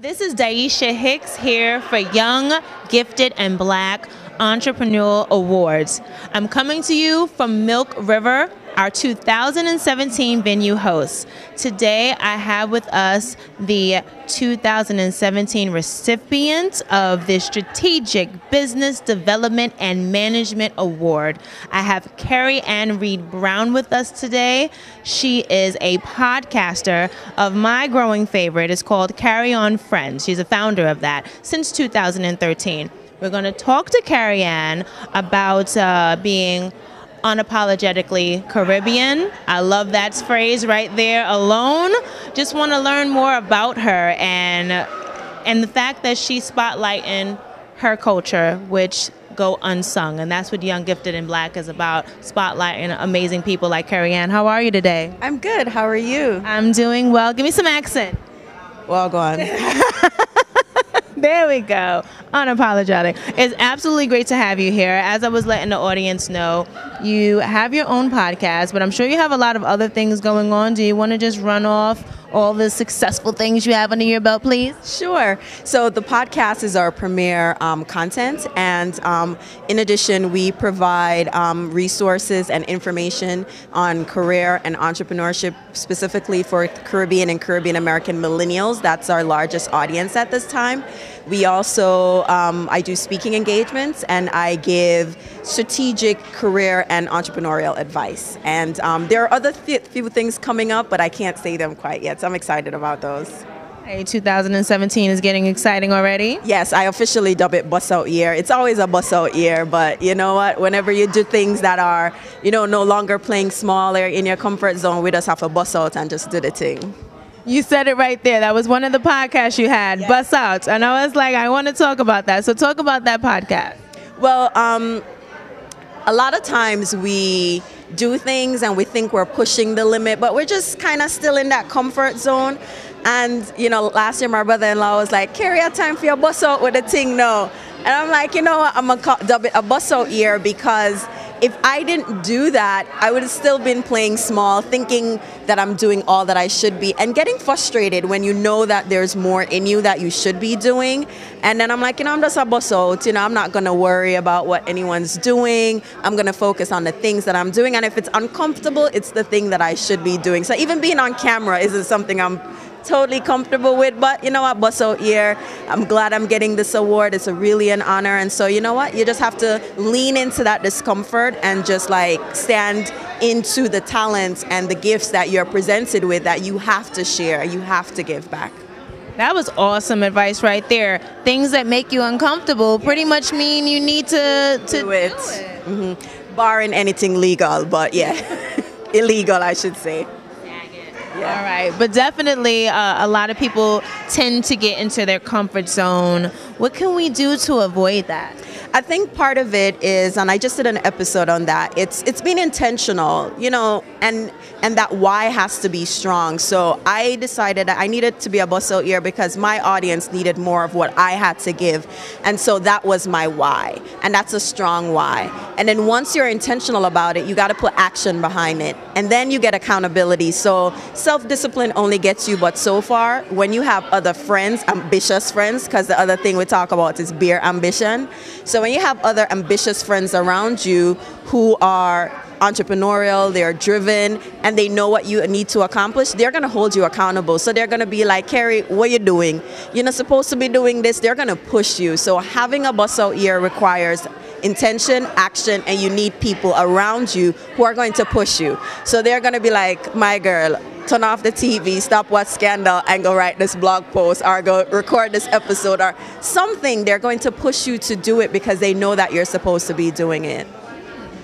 This is Dyesha Hicks here for Young, Gifted, and Black Entrepreneurial Awards. I'm coming to you from Milk River, our 2017 venue host. Today I have with us the 2017 recipient of the Strategic Business Development and Management Award. I have Kerry-Ann Reid-Brown with us today. She is a podcaster of my growing favorite. It's called Carry-On Friends. She's a founder of that since 2013. We're going to talk to Kerry-Ann about being unapologetically Caribbean. I love that phrase right there alone. Just want to learn more about her and the fact that she's spotlighting her culture, which go unsung. And that's what Young, Gifted, and Black is about, spotlighting amazing people like Kerry-Ann. How are you today? I'm good. How are you? I'm doing well. Give me some accent. Well, go on. There we go. Unapologetic. It's absolutely great to have you here. As I was letting the audience know, you have your own podcast, but I'm sure you have a lot of other things going on. Do you want to just run off all the successful things you have under your belt, please? Sure. So the podcast is our premier content, and in addition, we provide resources and information on career and entrepreneurship, specifically for Caribbean and Caribbean American millennials. That's our largest audience at this time. We also, I do speaking engagements, and I give strategic career and entrepreneurial advice. And there are other few things coming up, but I can't say them quite yet, so I'm excited about those. Hey, 2017 is getting exciting already. Yes, I officially dub it bust out year. It's always a bust out year, but you know what? Whenever you do things that are, no longer playing small or in your comfort zone, we just have to bust out and just do the thing. You said it right there. That was one of the podcasts you had, yes. Bust Out. And I was like, I want to talk about that. So talk about that podcast. Well, a lot of times we do things and we think we're pushing the limit, but we're just kind of still in that comfort zone. And, last year my brother-in-law was like, Kerry, I time for your bust out with the thing now. And I'm like, you know what, I'm going to dub it a bust out year, because if I didn't do that, I would have still been playing small, thinking that I'm doing all that I should be, and getting frustrated when you know that there's more in you that you should be doing. And then I'm like, I'm just a bust out. I'm not going to worry about what anyone's doing. I'm going to focus on the things that I'm doing. And if it's uncomfortable, it's the thing that I should be doing. So even being on camera isn't something I'm totally comfortable with, but you know what, bust out here. I'm glad I'm getting this award. It's really an honor. And so you know what, you just have to lean into that discomfort and just stand into the talents and the gifts that you're presented with, that you have to share, you have to give back. That was awesome advice right there. Things that make you uncomfortable pretty much mean you need to do it. Mm-hmm. Barring anything legal, but yeah, illegal, I should say. Yeah. All right, but definitely a lot of people tend to get into their comfort zone. What can we do to avoid that? I think part of it is, and I just did an episode on that, it's being intentional, and that why has to be strong. So I decided that I needed to be a bust out year because my audience needed more of what I had to give. And so that was my why. And that's a strong why. And then once you're intentional about it, you got to put action behind it. And then you get accountability. So self-discipline only gets you but so far. When you have other friends, ambitious friends, because the other thing we talk about is beer ambition. So when you have other ambitious friends around you who are entrepreneurial, they're driven, and they know what you need to accomplish, they're going to hold you accountable. So they're going to be like, Kerry, what are you doing? You're not supposed to be doing this. They're going to push you. So having a bust out year requires intention, action, and you need people around you who are going to push you. So they're going to be like, my girl, turn off the TV, stop watch Scandal, and go write this blog post, or go record this episode, or something. They're going to push you to do it because they know that you're supposed to be doing it.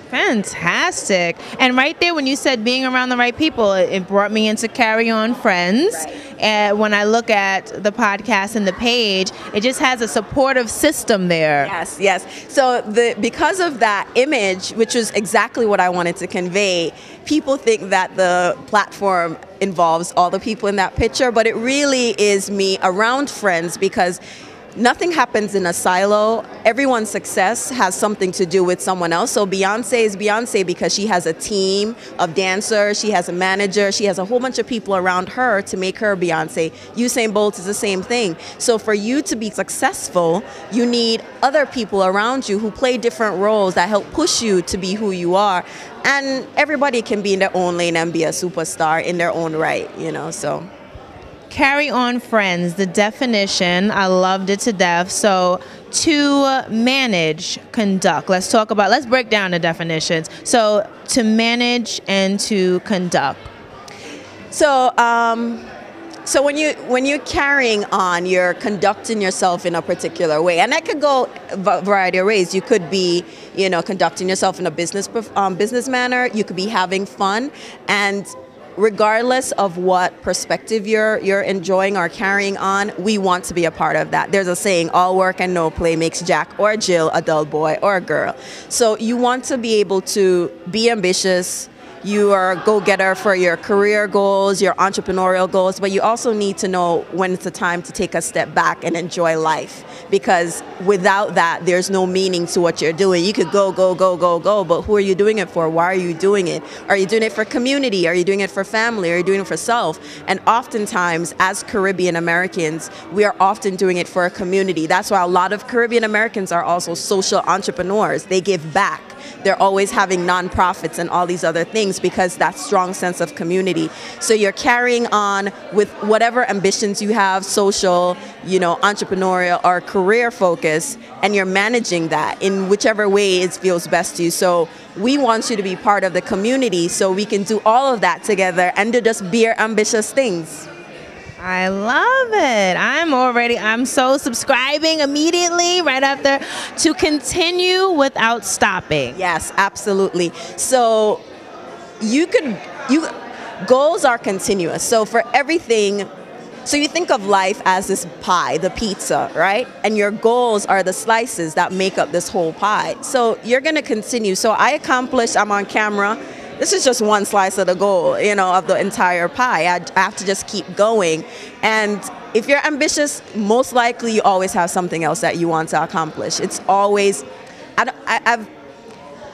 Fantastic. And right there, when you said being around the right people, it brought me into Carry-On Friends. Right. And when I look at the podcast and the page, it just has a supportive system there. Yes. So because of that image, which is exactly what I wanted to convey, people think that the platform involves all the people in that picture, but it really is me around friends, because nothing happens in a silo. Everyone's success has something to do with someone else. So Beyonce is Beyonce because she has a team of dancers, she has a manager, she has a whole bunch of people around her to make her Beyonce. Usain Bolt is the same thing. So for you to be successful, you need other people around you who play different roles that help push you to be who you are. And everybody can be in their own lane and be a superstar in their own right, you know, so. Carry on friends, the definition, I loved it to death. So to manage, conduct, let's break down the definitions. So to manage and to conduct. So so when you're carrying on, you're conducting yourself in a particular way, and that could go a variety of ways. You could be, you know, conducting yourself in a business manner. You could be having fun, and regardless of what perspective you're enjoying or carrying on, we want to be a part of that. There's a saying, all work and no play makes Jack or Jill a dull boy or a girl. So you want to be able to be ambitious. You are a go-getter for your career goals, your entrepreneurial goals, but you also need to know when it's the time to take a step back and enjoy life. Because without that, there's no meaning to what you're doing. You could go, but who are you doing it for? Why are you doing it? Are you doing it for community? Are you doing it for family? Are you doing it for self? And oftentimes, as Caribbean Americans, we are often doing it for a community. That's why a lot of Caribbean Americans are also social entrepreneurs. They give back. They're always having nonprofits and all these other things because that strong sense of community. So you're carrying on with whatever ambitions you have, social, you know, entrepreneurial or career focus, and you're managing that in whichever way it feels best to you. So we want you to be part of the community so we can do all of that together and to just be ambitious things. I love it. I'm so subscribing immediately right after to continue without stopping. Yes, absolutely. So goals are continuous. So for everything, so you think of life as this pie, the pizza, right? And your goals are the slices that make up this whole pie. So you're going to continue. So I'm on camera. This is just one slice of the goal, you know, of the entire pie. I have to just keep going. And if you're ambitious, most likely you always have something else that you want to accomplish. It's always,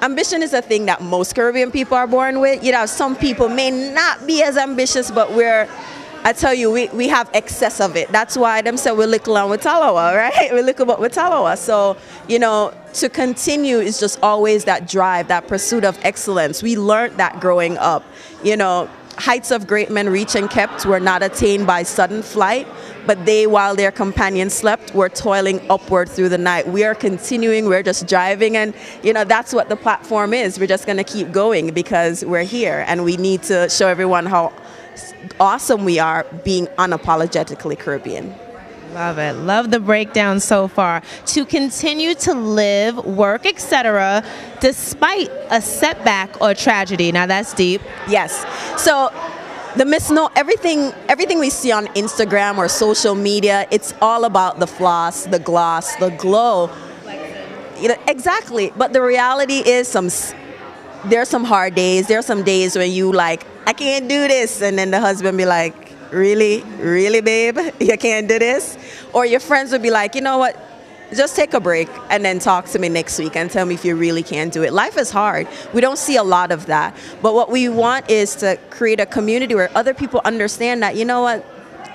ambition is a thing that most Caribbean people are born with. You know, some people may not be as ambitious, but I tell you, we have excess of it. That's why them say we're little and we're talawa, right? We're little but we're talawa. So, you know, to continue is just always that drive, that pursuit of excellence. We learned that growing up. You know, heights of great men reached and kept were not attained by sudden flight, but they, while their companions slept, were toiling upward through the night. We are continuing, we're just driving, and, you know, that's what the platform is. We're just going to keep going because we're here, and we need to show everyone how awesome we are being unapologetically Caribbean. Love it. Love the breakdown so far. To continue to live, work, etc., despite a setback or tragedy. Now that's deep. Yes. So everything we see on Instagram or social media, it's all about the floss, the gloss, the glow. You know, exactly. But the reality is there's some hard days. There's some days when you like, I can't do this. And then the husband be like, really, babe? You can't do this? Or your friends would be like, you know what? Just take a break and then talk to me next week and tell me if you really can do it. Life is hard. We don't see a lot of that. But what we want is to create a community where other people understand that, you know what?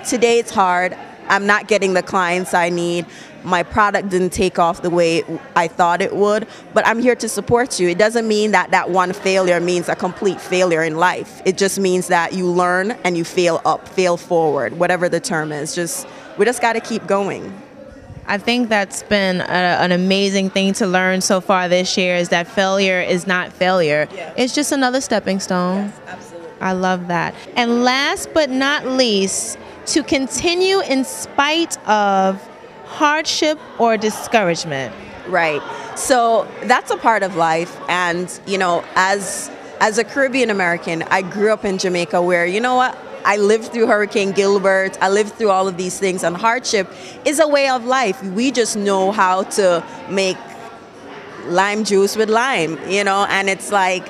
Today it's hard. I'm not getting the clients I need. My product didn't take off the way I thought it would, but I'm here to support you. It doesn't mean that one failure means a complete failure in life. It just means that you learn and you fail forward, whatever the term is. We just got to keep going. I think that's been an amazing thing to learn so far this year is that failure is not failure. Yeah. It's just another stepping stone. Yes, absolutely. I love that. And last but not least, to continue in spite of hardship or discouragement. Right. So that's a part of life. And, you know, as a Caribbean American, I grew up in Jamaica where, you know what, I lived through Hurricane Gilbert. I lived through all of these things. And hardship is a way of life. We just know how to make lime juice with lime, you know, and it's like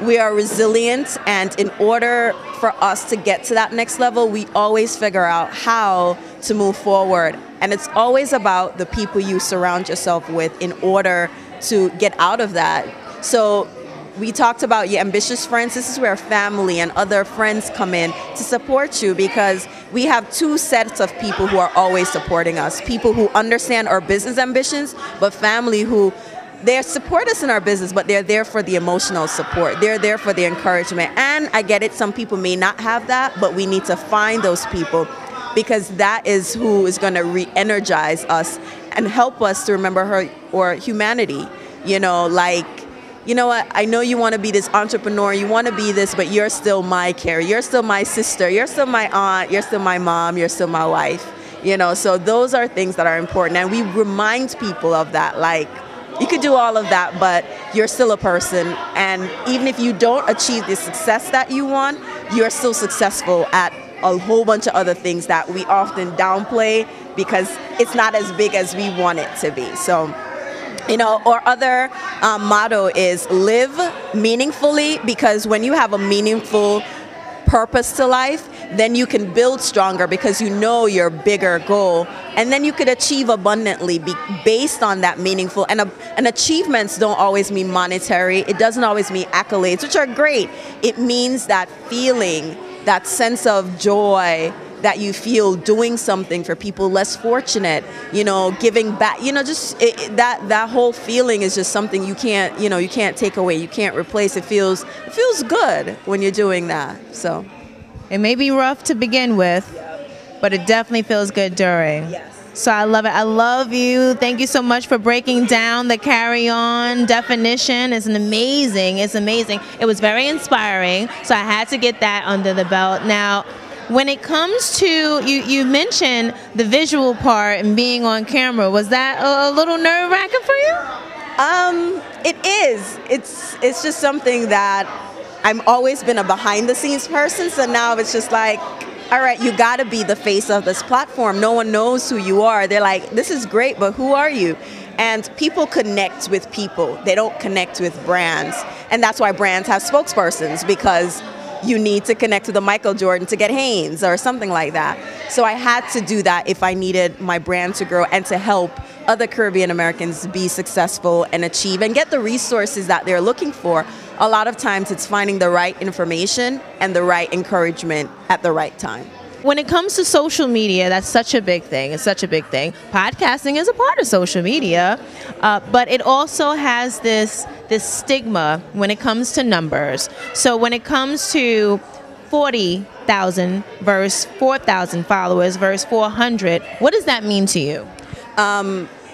we are resilient. And in order for us to get to that next level, we always figure out how to move forward. And it's always about the people you surround yourself with in order to get out of that. So we talked about your ambitious friends. This is where family and other friends come in to support you, because we have two sets of people who are always supporting us. People who understand our business ambitions, but family who they support us in our business, but they're there for the emotional support. They're there for the encouragement. And I get it, some people may not have that, but we need to find those people, because that is who is going to re-energize us and help us to remember or humanity. You know, like, you know what, I know you want to be this entrepreneur, you want to be this, but you're still my Kerry, you're still my sister, you're still my aunt, you're still my mom, you're still my wife. You know, so those are things that are important. And we remind people of that, like, you could do all of that, but you're still a person. And even if you don't achieve the success that you want, you're still successful at a whole bunch of other things that we often downplay because it's not as big as we want it to be. So, you know, our other motto is live meaningfully, because when you have a meaningful purpose to life, then you can build stronger because you know your bigger goal, and then you could achieve abundantly based on that meaningful. And achievements don't always mean monetary. It doesn't always mean accolades, which are great. It means that feeling, that sense of joy that you feel doing something for people less fortunate, you know, giving back, you know, just that whole feeling is just something you can't take away, you can't replace. It feels good when you're doing that. So it may be rough to begin with, but it definitely feels good during. yes. So I love it. I love you. Thank you so much for breaking down the carry-on definition. It's amazing. It's amazing. It was very inspiring. So I had to get that under the belt. Now, when it comes to, you mentioned the visual part and being on camera. Was that a little nerve-wracking for you? It is. It's just something that I've always been a behind-the-scenes person. So now it's just like, all right, you got to be the face of this platform. No one knows who you are. They're like, this is great, but who are you? And people connect with people. They don't connect with brands. And that's why brands have spokespersons, because you need to connect with a Michael Jordan to get Hanes or something like that. So I had to do that if I needed my brand to grow and to help other Caribbean Americans be successful and achieve and get the resources that they're looking for. A lot of times it's finding the right information and the right encouragement at the right time. When it comes to social media, that's such a big thing. It's such a big thing. Podcasting is a part of social media, but it also has this stigma when it comes to numbers. So when it comes to 40,000 versus 4,000 followers versus 400, what does that mean to you?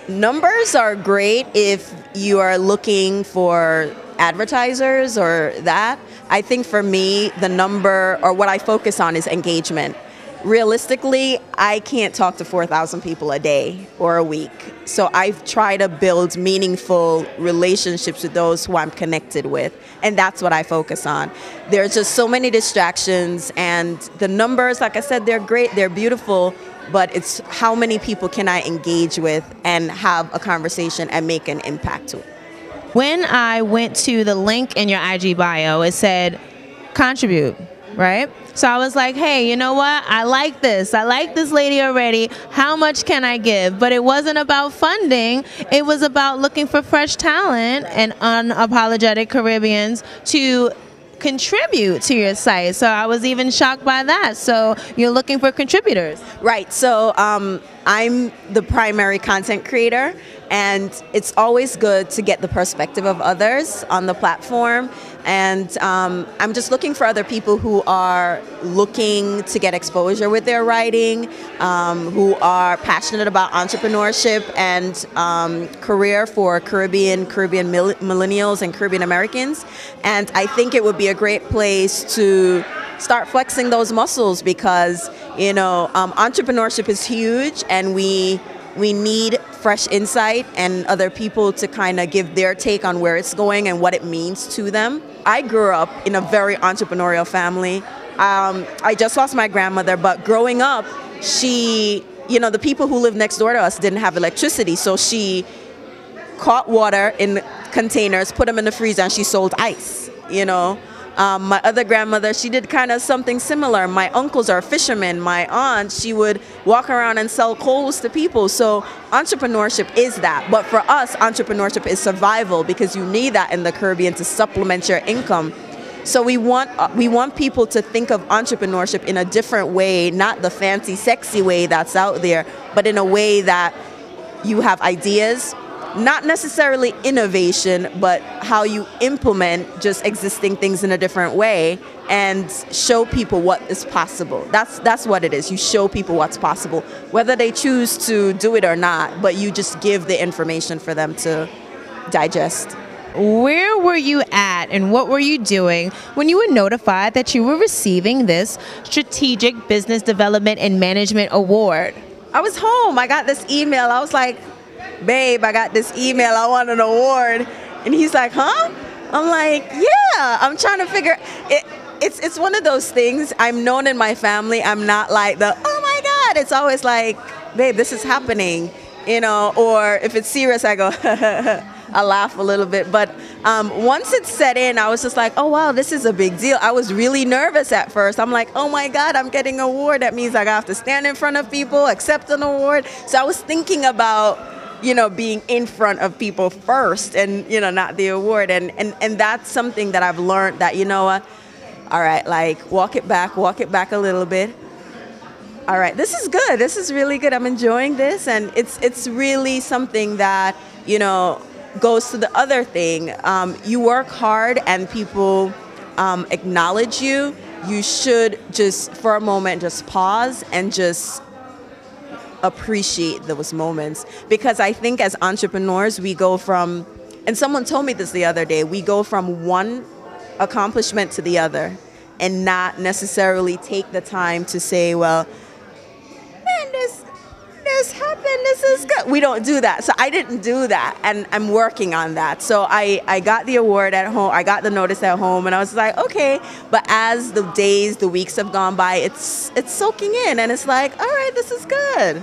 Numbers are great if you are looking for advertisers or that. I think for me, the number, or what I focus on, is engagement. Realistically, I can't talk to 4,000 people a day or a week. So I try to build meaningful relationships with those who I'm connected with. And that's what I focus on. There's just so many distractions, and the numbers, like I said, they're great, they're beautiful, but it's how many people can I engage with and have a conversation and make an impact to. When I went to the link in your IG bio, it said contribute, right? So I was like, hey, you know what? I like this. I like this lady already. How much can I give? But it wasn't about funding. It was about looking for fresh talent and unapologetic Caribbeans to contribute to your site. So I was even shocked by that. So you're looking for contributors. Right. So I'm the primary content creator, and it's always good to get the perspective of others on the platform. And I'm just looking for other people who are looking to get exposure with their writing, who are passionate about entrepreneurship and career for Caribbean millennials and Caribbean Americans. And I think it would be a great place to start flexing those muscles, because, you know, entrepreneurship is huge, and we need fresh insight and other people to kind of give their take on where it's going and what it means to them. I grew up in a very entrepreneurial family. I just lost my grandmother, but growing up, she, you know, the people who lived next door to us didn't have electricity, so she caught water in containers, put them in the freezer, and she sold ice, you know. My other grandmother, she did kind of something similar. My uncles are fishermen. My aunt, she would walk around and sell coals to people. So entrepreneurship is that. But for us, entrepreneurship is survival, because you need that in the Caribbean to supplement your income. So we want people to think of entrepreneurship in a different way, not the fancy, sexy way that's out there, but in a way that you have ideas, not necessarily innovation, but how you implement just existing things in a different way and show people what is possible. That's what it is. You show people what's possible, whether they choose to do it or not, but you just give the information for them to digest. Where were you at and what were you doing when you were notified that you were receiving this Strategic Business Development and Management Award? I was home. I got this email. I was like, babe, I got this email. I want an award. And he's like, huh? I'm like, yeah. I'm trying to figure it. It's one of those things. I'm known in my family. I'm not like the, oh my God. It's always like, babe, this is happening. You know, or if it's serious, I go, I laugh a little bit. But once it set in, I was just like, oh, wow, this is a big deal. I was really nervous at first. I'm like, oh, my God, I'm getting an award. That means I have to stand in front of people, accept an award. So I was thinking about, you know, being in front of people first and, you know, not the award. And that's something that I've learned that, you know what, all right, like walk it back a little bit. All right, this is good. This is really good. I'm enjoying this. And it's really something that, you know, goes to the other thing. You work hard and people acknowledge you. You should just, for a moment, just pause and just appreciate those moments. Because I think as entrepreneurs, we go from, and someone told me this the other day, we go from one accomplishment to the other and not necessarily take the time to say, well, man, this happened, this is good. We don't do that. So I didn't do that, and I'm working on that. So I got the award at home, I got the notice at home, and I was like, okay. But as the days, the weeks have gone by, it's soaking in, and it's like, all right, this is good.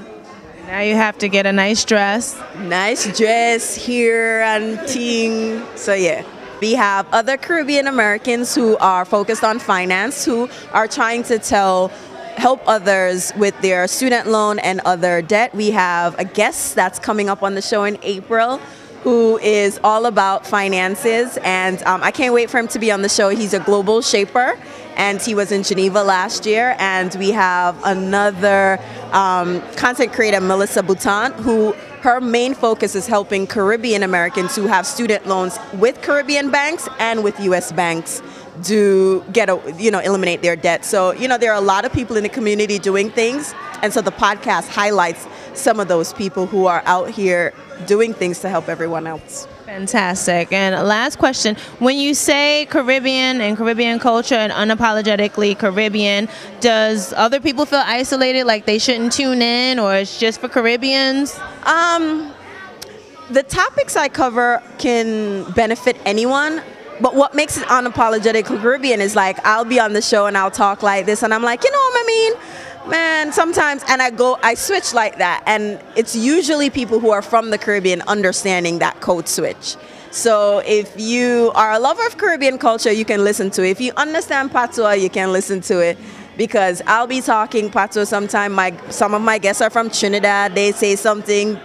Now you have to get a nice dress. Nice dress here and ting. So yeah. We have other Caribbean Americans who are focused on finance, who are trying to help others with their student loan and other debt. We have a guest that's coming up on the show in April who is all about finances, and I can't wait for him to be on the show. He's a global shaper, and he was in Geneva last year. And we have another content creator, Melissa Bouton, who her main focus is helping Caribbean Americans who have student loans with Caribbean banks and with U.S. banks to eliminate their debt. So, there are a lot of people in the community doing things. And so the podcast highlights some of those people who are out here doing things to help everyone else. Fantastic. And last question, when you say Caribbean and Caribbean culture and unapologetically Caribbean, does other people feel isolated, like they shouldn't tune in, or it's just for Caribbeans? The topics I cover can benefit anyone. But what makes it unapologetically Caribbean is like, I'll be on the show and I'll talk like this, and I'm like, you know what I mean? Man, sometimes, and I switch like that. And it's usually people who are from the Caribbean understanding that code switch. So if you are a lover of Caribbean culture, you can listen to it. If you understand Patois, you can listen to it. Because I'll be talking Patois sometime. Some of my guests are from Trinidad. They say something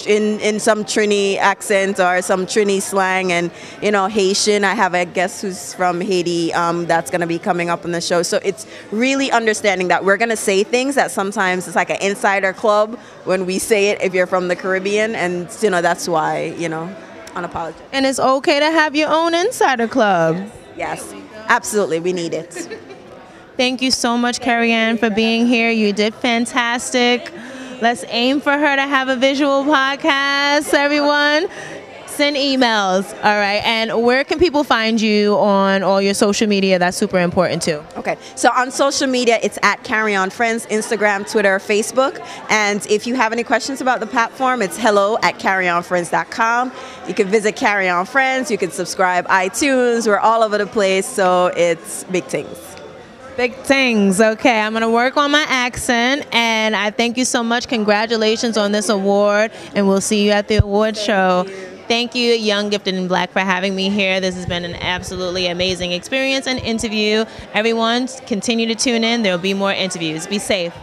in some Trini accent or some Trini slang, and Haitian. I have a guest who's from Haiti that's going to be coming up on the show. So it's really understanding that we're going to say things that sometimes it's like an insider club when we say it if you're from the Caribbean, and that's why unapologetic. And it's okay to have your own insider club. Yes, absolutely, we need it. Thank you so much, Kerry-Ann, for being here. You did fantastic. Let's aim for her to have a visual podcast, everyone. Send emails, all right? And where can people find you on all your social media? That's super important, too. Okay, so on social media, it's at Kerry-Ann Friends, Instagram, Twitter, Facebook. And if you have any questions about the platform, it's hello@kerryonfriends.com. You can visit Kerry-Ann Friends. You can subscribe iTunes. We're all over the place, so it's big things. Big things. Okay, I'm going to work on my accent, and I thank you so much. Congratulations on this award, and we'll see you at the award show. Thank you, Young, Gifted, and Black, for having me here. This has been an absolutely amazing experience and interview. Everyone, continue to tune in. There will be more interviews. Be safe.